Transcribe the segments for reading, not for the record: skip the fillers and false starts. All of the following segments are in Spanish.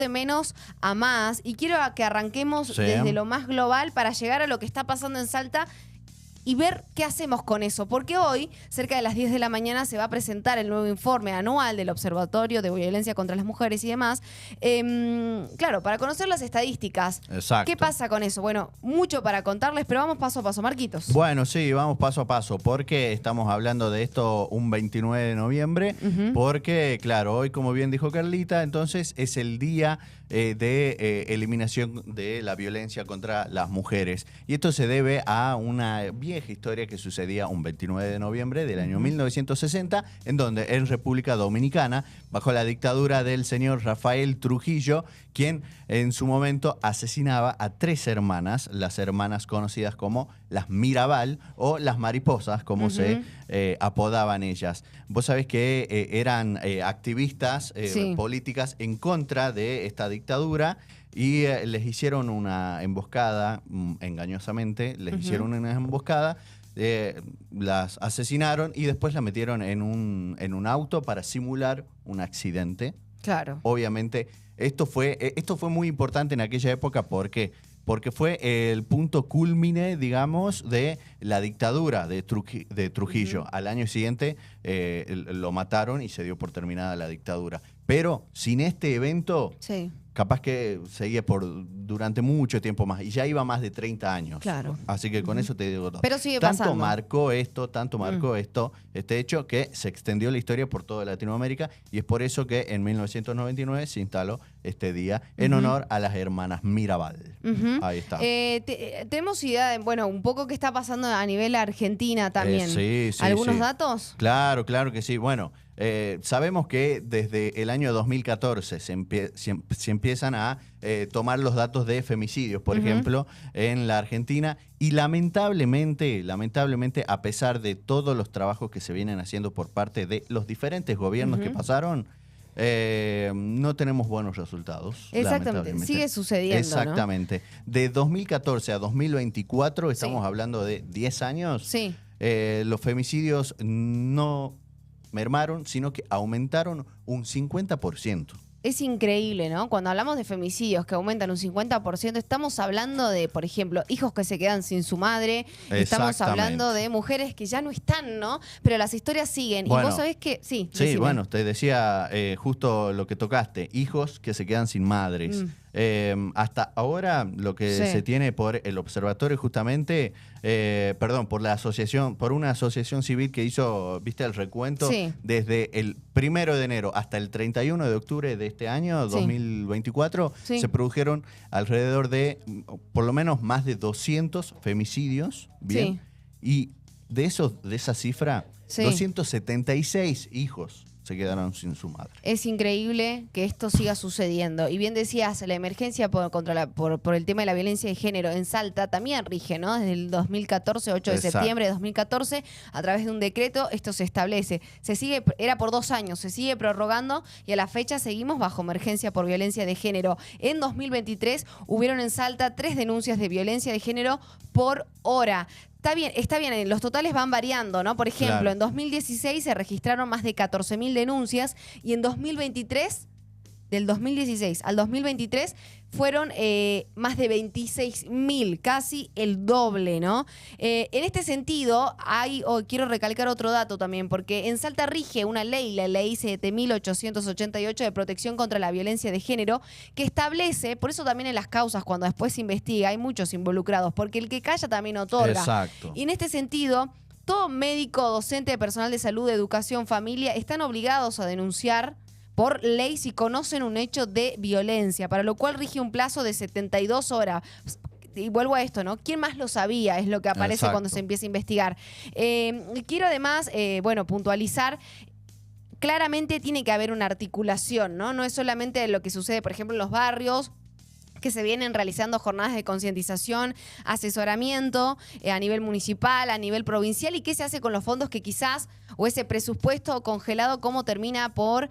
de menos a más y quiero que arranquemos desde lo más global para llegar a lo que está pasando en Salta y ver qué hacemos con eso. Porque hoy, cerca de las 10 de la mañana, se va a presentar el nuevo informe anual del Observatorio de Violencia contra las Mujeres y demás. Claro, para conocer las estadísticas. Exacto. ¿Qué pasa con eso? Bueno, mucho para contarles, pero vamos paso a paso. Marquitos. Bueno, sí, vamos paso a paso, porque estamos hablando de esto un 29 de noviembre, porque, claro, hoy, como bien dijo Carlita, entonces es el día de eliminación de la violencia contra las mujeres. Y esto se debe a una vieja historia que sucedía un 29 de noviembre del año 1960, en donde en República Dominicana, bajo la dictadura del señor Rafael Trujillo, quien en su momento asesinaba a 3 hermanas, las hermanas conocidas como las Mirabal o las Mariposas, como se apodaban ellas. Vos sabés que eran activistas políticas en contra de esta dictadura y les hicieron una emboscada, engañosamente, les hicieron una emboscada, las asesinaron y después la metieron en un auto para simular un accidente. Claro. Obviamente, esto fue muy importante en aquella época. ¿Por qué? Porque fue el punto culmine, digamos, de la dictadura de Trujillo. Al año siguiente lo mataron y se dio por terminada la dictadura. Pero sin este evento, capaz que seguía durante mucho tiempo más. Y ya iba más de 30 años. Claro. Así que con eso te digo todo. Pero sigue pasando. Tanto marcó este hecho, que se extendió la historia por toda Latinoamérica. Y es por eso que en 1999 se instaló este día en honor a las hermanas Mirabal. Ahí está. Tenemos idea de, bueno, un poco qué está pasando a nivel Argentina también. ¿Algunos datos? Claro que sí. Bueno, sabemos que desde el año 2014 se empiezan a tomar los datos de femicidios, por ejemplo, en la Argentina. Y lamentablemente, a pesar de todos los trabajos que se vienen haciendo por parte de los diferentes gobiernos que pasaron, no tenemos buenos resultados. Exactamente, sigue sucediendo. Exactamente. ¿No? De 2014 a 2024, estamos hablando de 10 años, los femicidios no mermaron, sino que aumentaron un 50%. Es increíble, ¿no? Cuando hablamos de femicidios que aumentan un 50%, estamos hablando de, por ejemplo, hijos que se quedan sin su madre, estamos hablando de mujeres que ya no están, ¿no? Pero las historias siguen. Bueno, y vos sabés que... Sí, bueno, te decía justo lo que tocaste, hijos que se quedan sin madres. Hasta ahora lo que se tiene por el observatorio justamente, por una asociación civil que hizo, viste, el recuento desde el 1 de enero hasta el 31 de octubre de este año, 2024, se produjeron alrededor de, por lo menos, más de 200 femicidios, ¿bien? Y de esa cifra, 276 hijos se quedaron sin su madre. Es increíble que esto siga sucediendo. Y bien decías, la emergencia por el tema de la violencia de género en Salta también rige, ¿no? Desde el 2014, 8 de septiembre de 2014, a través de un decreto, esto se establece. Era por 2 años, se sigue prorrogando y a la fecha seguimos bajo emergencia por violencia de género. En 2023 hubieron en Salta 3 denuncias de violencia de género por hora. Está bien, los totales van variando, ¿no? Por ejemplo, en 2016 se registraron más de 14.000 denuncias y en 2023, del 2016 al 2023, fueron más de 26.000, casi el doble, ¿no? En este sentido, quiero recalcar otro dato también, porque en Salta rige una ley, la ley 7.888 de protección contra la violencia de género, que establece, por eso también en las causas, cuando después se investiga, hay muchos involucrados, porque el que calla también otorga. Exacto. Y en este sentido, todo médico, docente, personal de salud, de educación, familia, están obligados a denunciar por ley si conocen un hecho de violencia, para lo cual rige un plazo de 72 horas. Y vuelvo a esto, ¿no? ¿Quién más lo sabía? Es lo que aparece cuando se empieza a investigar. Quiero además, puntualizar. Claramente tiene que haber una articulación, ¿no? No es solamente lo que sucede, por ejemplo, en los barrios, que se vienen realizando jornadas de concientización, asesoramiento a nivel municipal, a nivel provincial, y qué se hace con los fondos que quizás o ese presupuesto congelado, cómo termina por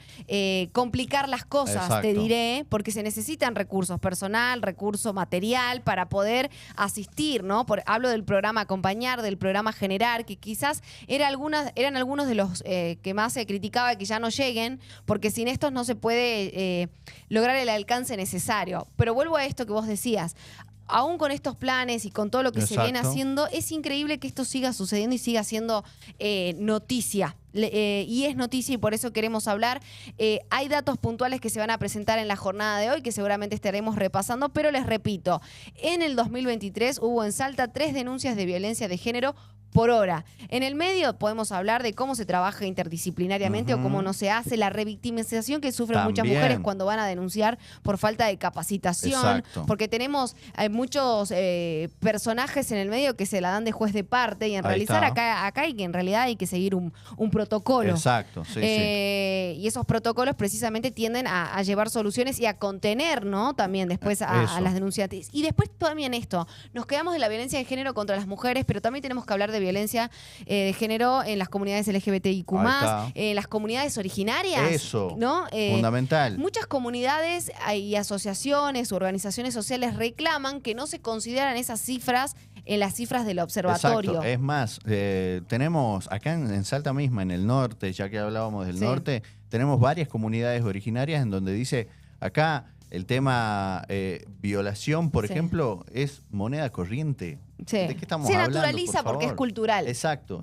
complicar las cosas, te diré, porque se necesitan recursos personal, recurso material para poder asistir, ¿no? Hablo del programa Acompañar, del programa Generar, que quizás eran algunos de los que más se criticaba que ya no lleguen, porque sin estos no se puede lograr el alcance necesario. Pero vuelvo a esto que vos decías. Aún con estos planes y con todo lo que se viene haciendo, es increíble que esto siga sucediendo y siga siendo noticia. Y es noticia y por eso queremos hablar. Hay datos puntuales que se van a presentar en la jornada de hoy que seguramente estaremos repasando, pero les repito, en el 2023 hubo en Salta 3 denuncias de violencia de género por hora. En el medio podemos hablar de cómo se trabaja interdisciplinariamente o cómo no se hace, la revictimización que sufren muchas mujeres cuando van a denunciar por falta de capacitación, porque tenemos muchos personajes en el medio que se la dan de juez de parte y en acá hay que en realidad hay que seguir un protocolo. Exacto, sí. Y esos protocolos precisamente tienden a llevar soluciones y a contener, ¿no? También después a las denunciantes. Y después también esto, nos quedamos de la violencia de género contra las mujeres, pero también tenemos que hablar de violencia de género en las comunidades LGBTIQ+, en las comunidades originarias. Eso, ¿no? Fundamental. Muchas comunidades y asociaciones u organizaciones sociales reclaman que no se consideran esas cifras en las cifras del observatorio. Exacto. Es más, tenemos acá en Salta misma, en el norte, ya que hablábamos del norte, tenemos varias comunidades originarias en donde dice, acá el tema violación, por ejemplo, es moneda corriente. Sí. ¿De qué estamos hablando? Se naturaliza porque es cultural. Exacto,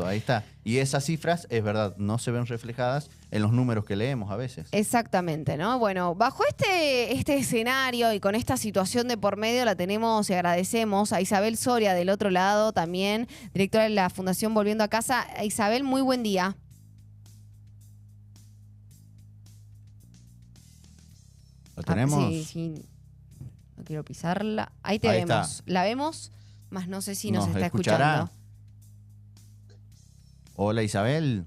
ahí está. Y esas cifras, es verdad, no se ven reflejadas en los números que leemos a veces. Exactamente, ¿no? Bueno, bajo este escenario y con esta situación de por medio la tenemos y agradecemos a Isabel Soria del otro lado también, directora de la Fundación Volviendo a Casa. Isabel, muy buen día. ¿Lo tenemos? Sí. No quiero pisarla. Ahí te vemos. Está. La vemos, más no sé si nos está escuchando. Hola, Isabel.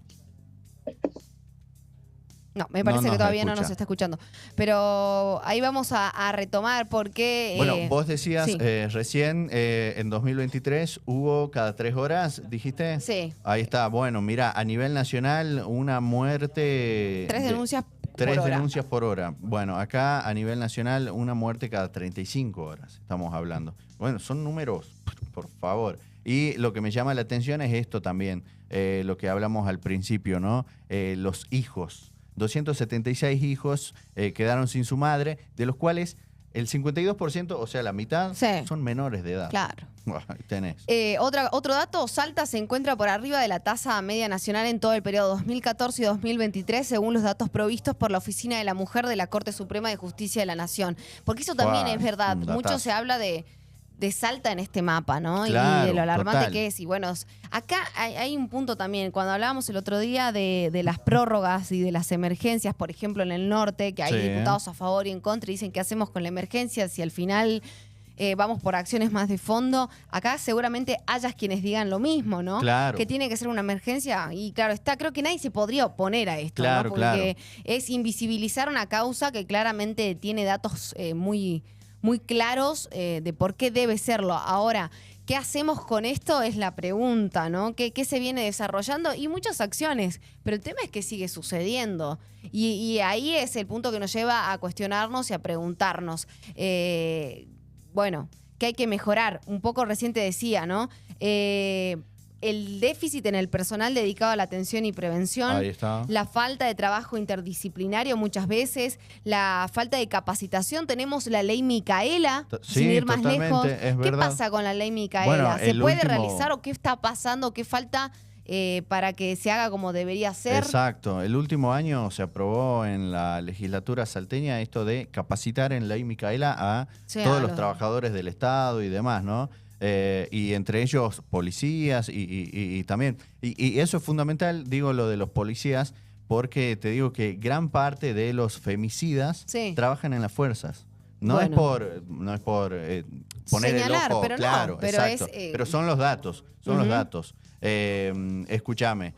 No, me parece que todavía no nos está escuchando. Pero ahí vamos a retomar porque... Bueno, vos decías recién, en 2023 hubo cada 3 horas, ¿dijiste? Sí. Ahí está. Bueno, mira, a nivel nacional una muerte... 3 denuncias denuncias por hora. Bueno, acá a nivel nacional una muerte cada 35 horas, estamos hablando. Bueno, son números, por favor. Y lo que me llama la atención es esto también, lo que hablamos al principio, ¿no? Los hijos. 276 hijos quedaron sin su madre, de los cuales el 52%, o sea, la mitad, son menores de edad. Claro. Ahí tenés. Otro dato, Salta se encuentra por arriba de la tasa media nacional en todo el periodo 2014 y 2023, según los datos provistos por la Oficina de la Mujer de la Corte Suprema de Justicia de la Nación. Porque eso también es verdad. Mucho se habla de Salta en este mapa, ¿no? Claro, y de lo alarmante que es. Y bueno, acá hay un punto también. Cuando hablábamos el otro día de las prórrogas y de las emergencias, por ejemplo, en el norte, que hay diputados a favor y en contra y dicen qué hacemos con la emergencia si al final vamos por acciones más de fondo. Acá seguramente hayas quienes digan lo mismo, ¿no? Claro. Que tiene que ser una emergencia. Y claro, creo que nadie se podría oponer a esto, claro, ¿no? Porque es invisibilizar una causa que claramente tiene datos muy claros de por qué debe serlo. Ahora, ¿qué hacemos con esto? Es la pregunta, ¿no? ¿Qué se viene desarrollando? Y muchas acciones, pero el tema es que sigue sucediendo. Y ahí es el punto que nos lleva a cuestionarnos y a preguntarnos, bueno, ¿qué hay que mejorar? Un poco recién te decía, ¿no? El déficit en el personal dedicado a la atención y prevención, la falta de trabajo interdisciplinario muchas veces, la falta de capacitación. Tenemos la ley Micaela, sin ir más lejos. ¿Qué pasa con la ley Micaela? Bueno, ¿se puede realizar o qué está pasando? ¿Qué falta para que se haga como debería ser? Exacto. El último año se aprobó en la legislatura salteña esto de capacitar en ley Micaela a todos los trabajadores del Estado y demás, ¿no? Y entre ellos policías y también. Y eso es fundamental, digo lo de los policías, porque te digo que gran parte de los femicidas trabajan en las fuerzas. No es por poner señalar, el ojo, pero claro, pero exacto. Pero son los datos, los datos. Escúchame,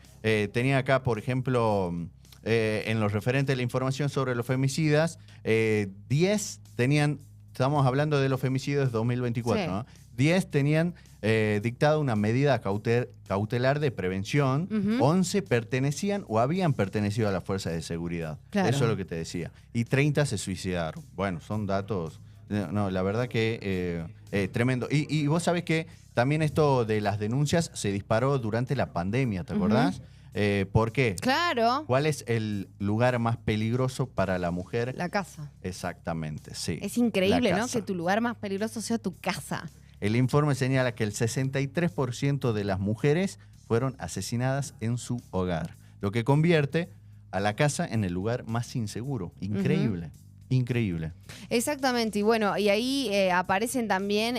tenía acá, por ejemplo, en lo referente a la información sobre los femicidas, 10 tenían, estamos hablando de los femicidios de 2024, ¿no? 10 tenían dictado una medida cautelar de prevención, 11 pertenecían o habían pertenecido a las fuerzas de seguridad. Claro. Eso es lo que te decía. Y 30 se suicidaron. Bueno, son datos... No, la verdad que tremendo. Y vos sabés que también esto de las denuncias se disparó durante la pandemia, ¿te acordás? ¿Por qué? Claro. ¿Cuál es el lugar más peligroso para la mujer? La casa. Exactamente, sí. Es increíble, ¿no? Que tu lugar más peligroso sea tu casa. El informe señala que el 63% de las mujeres fueron asesinadas en su hogar, lo que convierte a la casa en el lugar más inseguro. Increíble. Increíble. Exactamente, y bueno, y ahí aparecen también,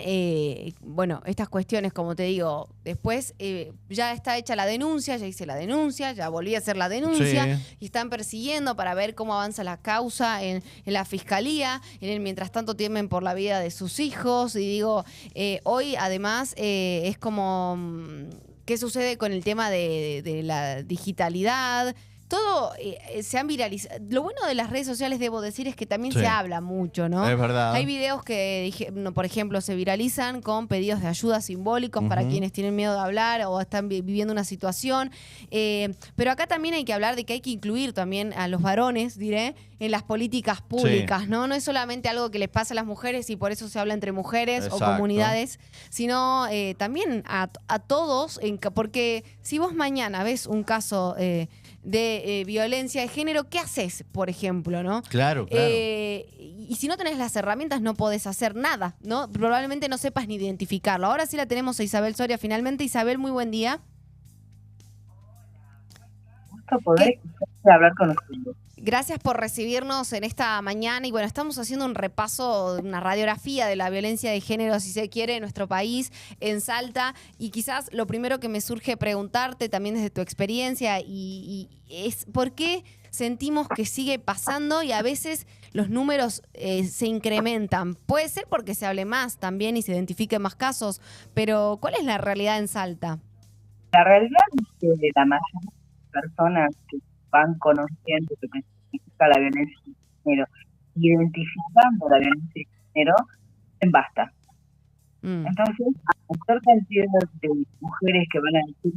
bueno, estas cuestiones, como te digo, después ya está hecha la denuncia, ya hice la denuncia, ya volví a hacer la denuncia, sí. Y están persiguiendo para ver cómo avanza la causa en la fiscalía, mientras tanto temen por la vida de sus hijos, y digo, hoy además es como, ¿qué sucede con el tema de la digitalidad? Todo se han viralizado. Lo bueno de las redes sociales, debo decir, es que también se habla mucho, ¿no? Es verdad. Hay videos que, por ejemplo, se viralizan con pedidos de ayuda simbólicos para quienes tienen miedo de hablar o están viviendo una situación. Pero acá también hay que hablar de que hay que incluir también a los varones, diré, en las políticas públicas, ¿no? No es solamente algo que les pasa a las mujeres y por eso se habla entre mujeres o comunidades, sino también a todos, porque si vos mañana ves un caso... de violencia de género, ¿qué haces, por ejemplo, no? Claro, claro. Y si no tenés las herramientas no podés hacer nada, ¿no? Probablemente no sepas ni identificarlo. Ahora sí la tenemos a Isabel Soria finalmente. Isabel, muy buen día. Gusto poder hablar con ustedes. Gracias por recibirnos en esta mañana y bueno, estamos haciendo un repaso, una radiografía de la violencia de género, si se quiere, en nuestro país, en Salta, y quizás lo primero que me surge preguntarte también desde tu experiencia y es ¿por qué sentimos que sigue pasando y a veces los números se incrementan? Puede ser porque se hable más también y se identifiquen más casos, pero ¿cuál es la realidad en Salta? La realidad es que la mayoría de personas que van conociendo lo que significa la violencia de género, identificando la violencia de género, en basta. Entonces, a mayor cantidad de mujeres que van a decir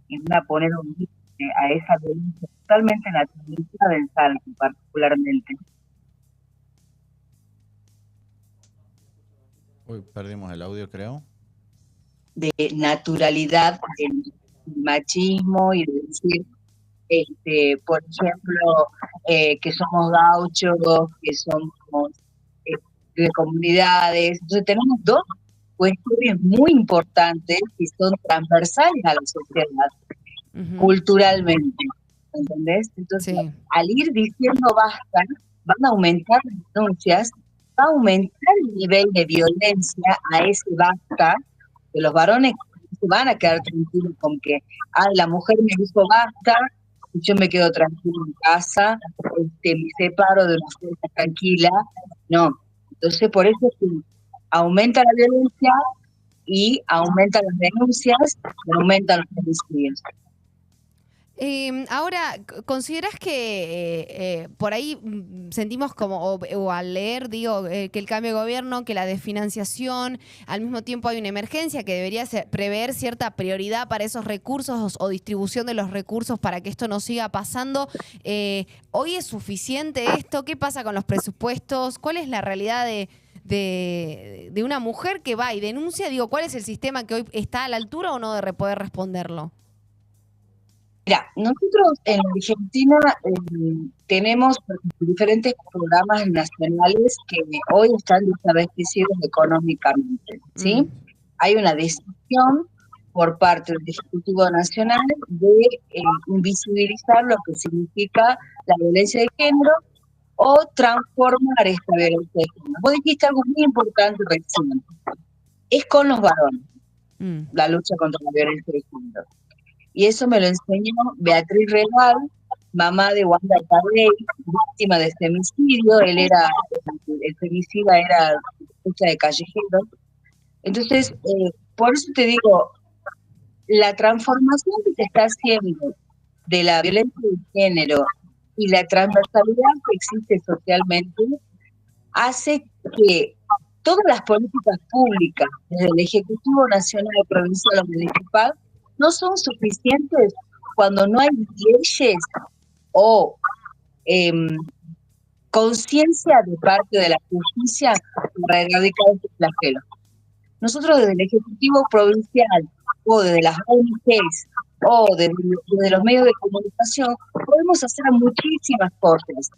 y van a poner un límite a esa violencia totalmente naturalizada del Salto, particularmente. Uy, perdimos el audio, creo. De naturalidad del machismo y de decir, por ejemplo, que somos gauchos, que somos de comunidades. Entonces tenemos dos cuestiones muy importantes que son transversales a la sociedad, culturalmente, ¿entendés? Entonces, al ir diciendo basta, van a aumentar las denuncias, va a aumentar el nivel de violencia a ese basta, que los varones se van a quedar tranquilos con que la mujer me dijo basta, yo me quedo tranquilo en casa, me separo de una fuerza tranquila. No, entonces por eso es que aumenta la violencia y aumentan las denuncias y aumentan los homicidios. Ahora, ¿considerás que por ahí sentimos como, o al leer, digo, que el cambio de gobierno, que la desfinanciación, al mismo tiempo hay una emergencia que debería prever cierta prioridad para esos recursos o distribución de los recursos para que esto no siga pasando? ¿Hoy es suficiente esto? ¿Qué pasa con los presupuestos? ¿Cuál es la realidad de una mujer que va y denuncia? Digo, ¿cuál es el sistema que hoy está a la altura o no de poder responderlo? Mira, nosotros en Argentina tenemos diferentes programas nacionales que hoy están desabastecidos económicamente, ¿sí? Hay una decisión por parte del Ejecutivo Nacional de invisibilizar lo que significa la violencia de género o transformar esta violencia de género. Vos dijiste algo muy importante recién, es con los varones, la lucha contra la violencia de género. Y eso me lo enseñó Beatriz Regal, mamá de Wanda Carrey, víctima de femicidio. El femicida era escucha de callejero. Entonces, por eso te digo, la transformación que se está haciendo de la violencia de género y la transversalidad que existe socialmente hace que todas las políticas públicas, desde el Ejecutivo Nacional, provincial o municipal, no son suficientes cuando no hay leyes o conciencia de parte de la justicia para erradicar este flagelo. Nosotros desde el Ejecutivo Provincial o desde las ONGs o desde los medios de comunicación podemos hacer muchísimas cosas,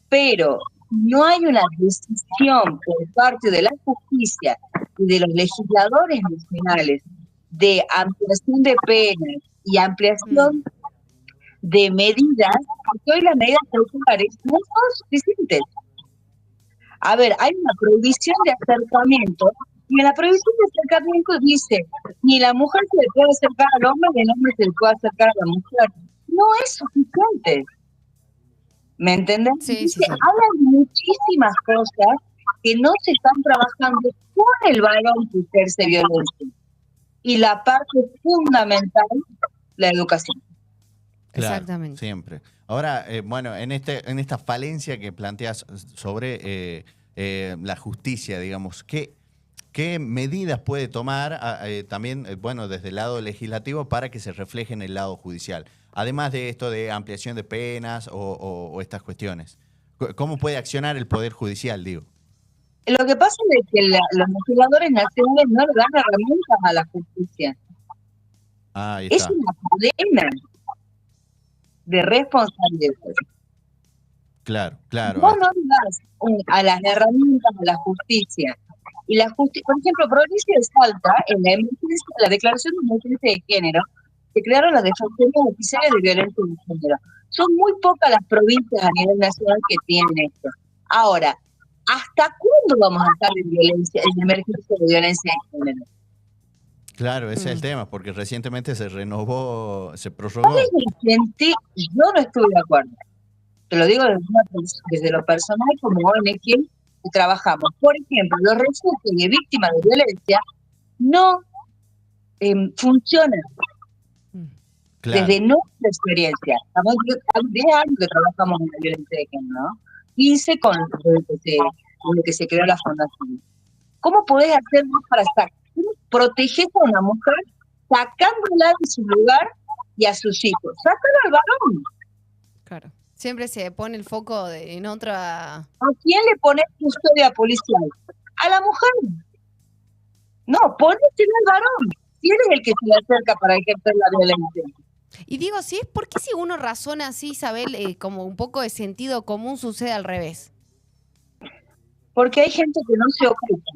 pero no hay una decisión por parte de la justicia y de los legisladores nacionales de ampliación de penas y ampliación de medidas, porque hoy las medidas cautelares no son suficientes. A ver, hay una prohibición de acercamiento, y en la prohibición de acercamiento dice, ni la mujer se le puede acercar al hombre, ni el hombre se le puede acercar a la mujer. No es suficiente. ¿Me entienden? Sí, sí, sí. Hay muchísimas cosas que no se están trabajando con el varón que ejerce violencia. Y la parte fundamental, la educación. Claro, Exactamente. siempre. Ahora, bueno, en esta falencia que planteas sobre la justicia, digamos, ¿qué medidas puede tomar también, bueno, desde el lado legislativo para que se refleje en el lado judicial? Además de esto de ampliación de penas o estas cuestiones. ¿Cómo puede accionar el Poder Judicial, digo? Lo que pasa es que los legisladores nacionales no le dan herramientas a la justicia. Ahí Es está. una cadena de responsabilidad. Claro, claro. Vos no le das a las herramientas a la justicia. Y la justicia, por ejemplo, provincia de Salta, en la declaración de emergencia de género, se crearon las defensorías oficiales de violencia de género. Son muy pocas las provincias a nivel nacional que tienen esto. Ahora, ¿hasta cuándo vamos a estar en emergencia de violencia de género? Claro, ese es el tema, porque recientemente se renovó, se prorrogó. Yo no estuve de acuerdo. Te lo digo desde lo personal como ONG que trabajamos. Por ejemplo, los refugios de víctimas de violencia no funcionan. Claro. Desde nuestra experiencia. Estamos 10 años que trabajamos en la violencia de género, ¿no? 15 desde que se creó la fundación. ¿Cómo podés hacer más para proteger a una mujer sacándola de su lugar y a sus hijos? Sácalo al varón. Claro. Siempre se pone el foco en otra... ¿A quién le pones custodia policial? A la mujer. No, ponésela al varón. Si él es el que se le acerca para ejercer la violencia. Y digo, ¿por qué si uno razona así, Isabel, como un poco de sentido común sucede al revés? Porque hay gente que no se ocupa.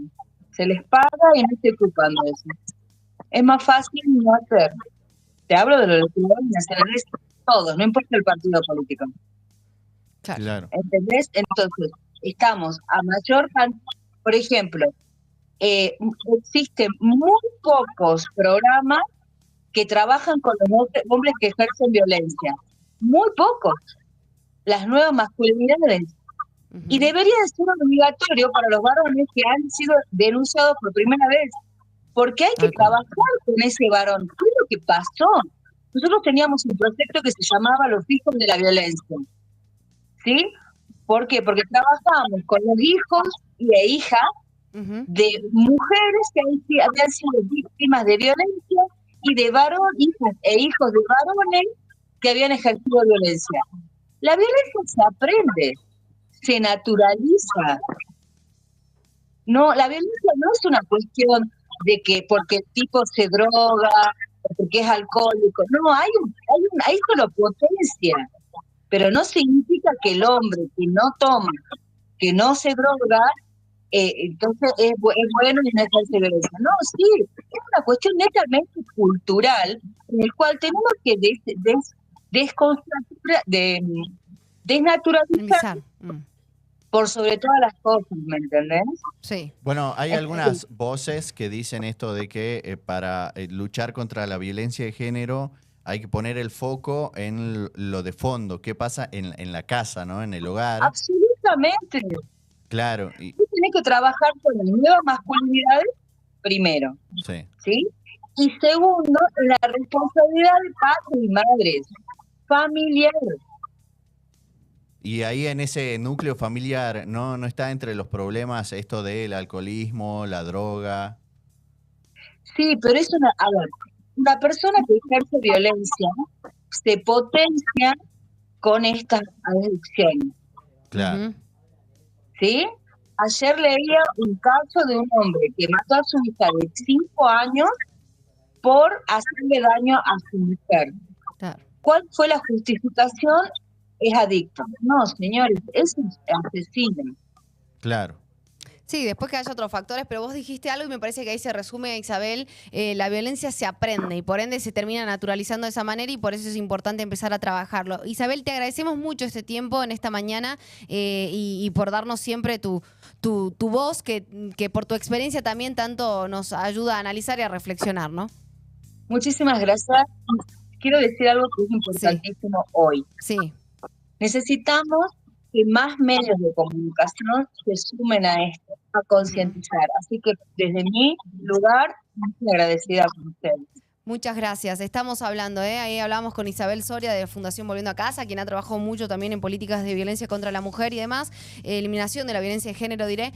Se les paga y no se ocupan de eso. Es más fácil no hacer. Te hablo de los legisladores nacionales, todos, no importa el partido político. Claro. ¿Entendés? Entonces, estamos a mayor cantidad. Por ejemplo, existen muy pocos programas que trabajan con los hombres que ejercen violencia. Muy pocos. Las nuevas masculinidades. Y debería de ser obligatorio para los varones que han sido denunciados por primera vez. Porque hay que trabajar con ese varón. ¿Qué es lo que pasó? Nosotros teníamos un proyecto que se llamaba Los Hijos de la Violencia. ¿Sí? ¿Por qué? Porque trabajábamos con los hijos e hijas de mujeres que habían sido víctimas de violencia y de hijas e hijos de varones que habían ejercido violencia. La violencia se aprende, se naturaliza. No, la violencia no es una cuestión de que porque el tipo se droga, o porque es alcohólico. No, eso lo potencia. Pero no significa que el hombre que no toma, que no se droga, entonces es bueno y no ejerce violencia. No, sí, es una cuestión netamente cultural en el cual tenemos que desnaturalizar por sobre todas las cosas, ¿me entendés? Sí. Bueno, hay algunas voces que dicen esto de que para luchar contra la violencia de género hay que poner el foco en lo de fondo. ¿Qué pasa en la casa, ¿no? En el hogar. Absolutamente. Claro. Tú tienes que trabajar con las nuevas masculinidades, primero. Sí. ¿Sí? Y segundo, la responsabilidad de padres y madres, familiares. Y ahí en ese núcleo familiar, ¿no está entre los problemas esto del alcoholismo, la droga? Sí, pero es a ver, una persona que ejerce violencia se potencia con estas adicciones, Claro. ¿sí? Ayer leía un caso de un hombre que mató a su hija de 5 años por hacerle daño a su mujer. Claro. ¿Cuál fue la justificación? Es adicto. No, señores, es asesino. Claro. Sí, después que haya otros factores, pero vos dijiste algo y me parece que ahí se resume, Isabel, la violencia se aprende y por ende se termina naturalizando de esa manera y por eso es importante empezar a trabajarlo. Isabel, te agradecemos mucho este tiempo en esta mañana y por darnos siempre tu voz, que por tu experiencia también tanto nos ayuda a analizar y a reflexionar, ¿no? Muchísimas gracias. Quiero decir algo que es importantísimo hoy. Sí. Necesitamos que más medios de comunicación se sumen a esto, a concientizar. Así que desde mi lugar, muy agradecida con ustedes. Muchas gracias. Estamos hablando, ahí hablamos con Isabel Soria de Fundación Volviendo a Casa, quien ha trabajado mucho también en políticas de violencia contra la mujer y demás, eliminación de la violencia de género, diré.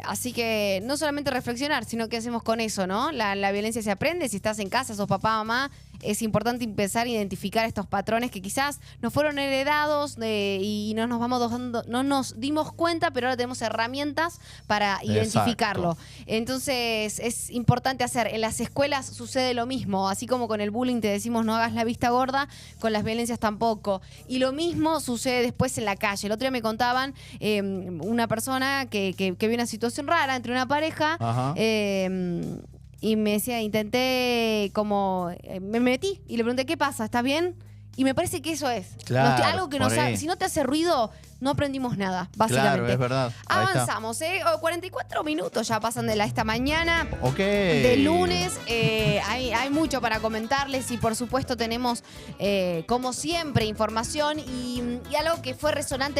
Así que no solamente reflexionar, sino qué hacemos con eso, ¿no? La violencia se aprende, si estás en casa, sos papá, mamá, es importante empezar a identificar estos patrones que quizás nos fueron heredados y no nos dimos cuenta, pero ahora tenemos herramientas para identificarlo. Exacto. Entonces es importante hacer, en las escuelas sucede lo mismo, así como con el bullying te decimos no hagas la vista gorda, con las violencias tampoco. Y lo mismo sucede después en la calle. El otro día me contaban una persona que vio una situación rara entre una pareja. Y me decía, intenté como, me metí y le pregunté, ¿qué pasa? ¿Estás bien? Y me parece que eso es. Claro, algo que si no te hace ruido, no aprendimos nada, básicamente. Claro, es verdad. Avanzamos, 44 minutos ya pasan de esta mañana. Ok. De lunes. Hay mucho para comentarles y por supuesto tenemos, como siempre, información y algo que fue resonante